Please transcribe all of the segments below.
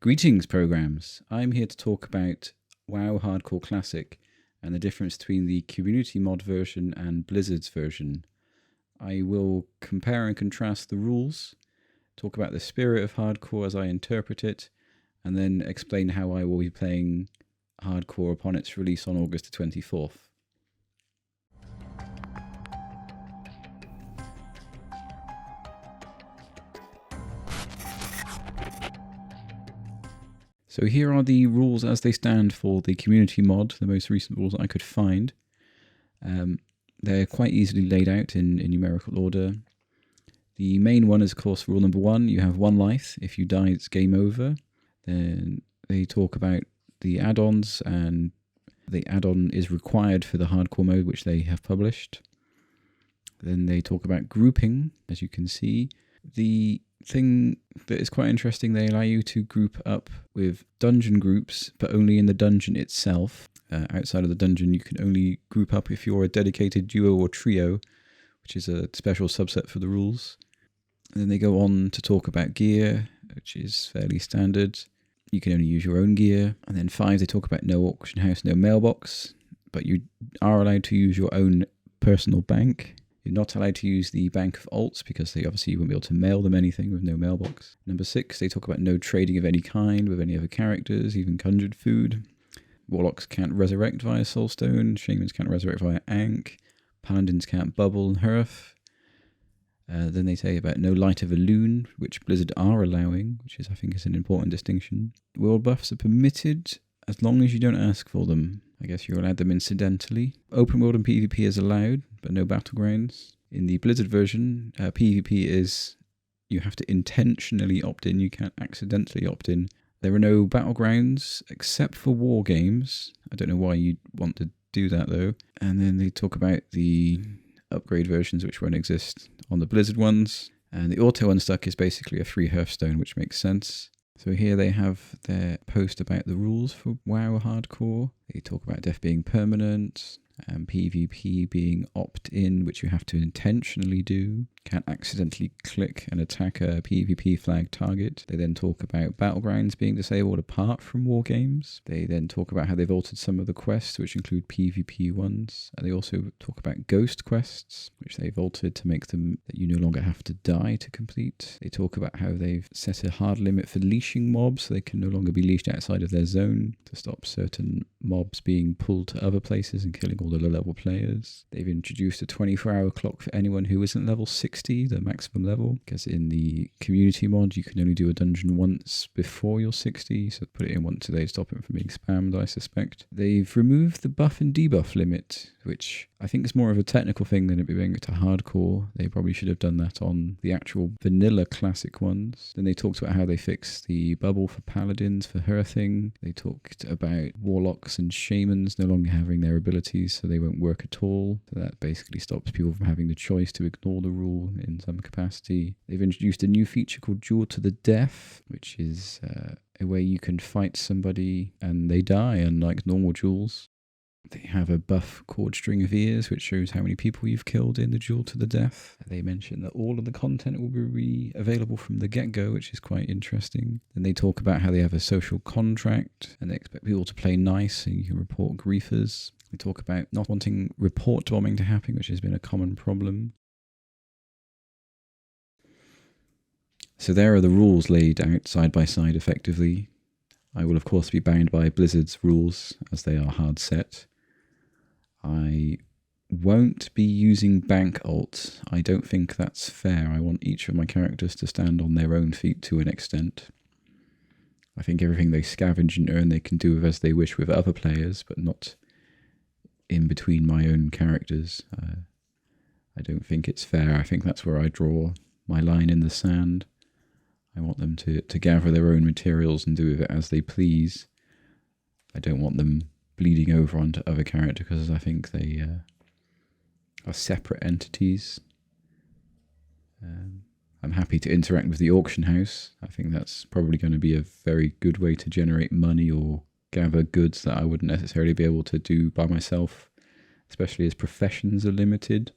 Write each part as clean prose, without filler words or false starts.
Greetings, programs. I'm here to talk about WoW Hardcore Classic and the difference between the community mod version and Blizzard's version. I will compare and contrast the rules, talk about the spirit of Hardcore as I interpret it, and then explain how I will be playing Hardcore upon its release on August the 24th. So here are the rules as they stand for the community mod, the most recent rules that I could find. They're quite easily laid out in numerical order. The main one is, of course, rule number 1. You have 1 life. If you die, it's game over. Then they talk about the add-ons, and the add-on is required for the hardcore mode, which they have published. Then they talk about grouping, as you can see. The thing that is quite interesting, they allow you to group up with dungeon groups, but only in the dungeon itself. Outside of the dungeon, you can only group up if you're a dedicated duo or trio, which is a special subset for the rules. And then they go on to talk about gear, which is fairly standard. You can only use your own gear. And then 5, they talk about no auction house, no mailbox, but you are allowed to use your own personal bank. You're not allowed to use the bank of alts because you won't be able to mail them anything with no mailbox. Number 6, they talk about no trading of any kind with any other characters, even conjured food. Warlocks can't resurrect via Soulstone. Shamans can't resurrect via Ankh. Paladins can't bubble and Hearth. Then they say about no light of a loon, which Blizzard are allowing, which I think is an important distinction. World buffs are permitted as long as you don't ask for them. I guess you're allowed them incidentally. Open world and PvP is allowed, but no battlegrounds. In the Blizzard version, PvP is you have to intentionally opt in. You can't accidentally opt in. There are no battlegrounds except for war games. I don't know why you'd want to do that though. And then they talk about the upgrade versions which won't exist on the Blizzard ones. And the auto unstuck is basically a free Hearthstone, which makes sense. So here they have their post about the rules for WoW Hardcore. They talk about death being permanent, and PvP being opt-in, which you have to intentionally do. Can't accidentally click and attack a PvP flag target. They then talk about battlegrounds being disabled apart from war games. They then talk about how they've altered some of the quests, which include PvP ones. And they also talk about ghost quests, which they've altered to make them that you no longer have to die to complete. They talk about how they've set a hard limit for leashing mobs, so they can no longer be leashed outside of their zone to stop certain mobs being pulled to other places and killing all the low-level players. They've introduced a 24-hour clock for anyone who isn't level 60, the maximum level, because in the community mod you can only do a dungeon once before you're 60, so put it in once a day to stop it from being spammed, I suspect. They've removed the buff and debuff limit, which I think is more of a technical thing than it being to hardcore. They probably should have done that on the actual vanilla classic ones. Then they talked about how they fixed the bubble for paladins for hearthing. They talked about warlocks and shamans no longer having their abilities, so they won't work at all. So that basically stops people from having the choice to ignore the rule in some capacity. They've introduced a new feature called Duel to the Death, which is a way you can fight somebody and they die, unlike normal duels. They have a buff called String of Ears, which shows how many people you've killed in the Duel to the Death. They mention that all of the content will be available from the get-go, which is quite interesting. Then they talk about how they have a social contract, and they expect people to play nice, and you can report griefers. They talk about not wanting report bombing to happen, which has been a common problem. So there are the rules laid out side by side effectively. I will of course be bound by Blizzard's rules, as they are hard set. I won't be using bank alt. I don't think that's fair. I want each of my characters to stand on their own feet to an extent. I think everything they scavenge and earn they can do as they wish with other players, but not in between my own characters. I don't think it's fair. I think that's where I draw my line in the sand. I want them to gather their own materials and do with it as they please. I don't want them bleeding over onto other characters because I think they are separate entities. I'm happy to interact with the auction house. I think that's probably going to be a very good way to generate money or gather goods that I wouldn't necessarily be able to do by myself, especially as professions are limited.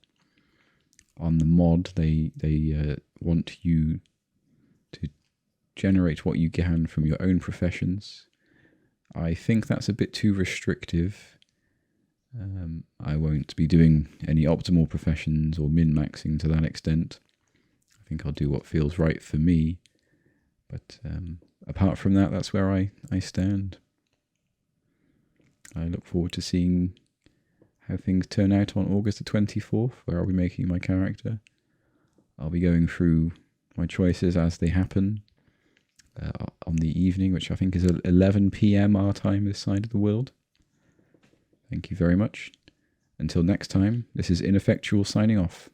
On the mod, they want you to generate what you can from your own professions. I think that's a bit too restrictive. I won't be doing any optimal professions or min-maxing to that extent. I think I'll do what feels right for me. But apart from that, that's where I stand. I look forward to seeing how things turn out on August the 24th, where I'll be making my character. I'll be going through my choices as they happen on the evening, which I think is 11 p.m. our time this side of the world. Thank you very much. Until next time, this is Ineffectual signing off.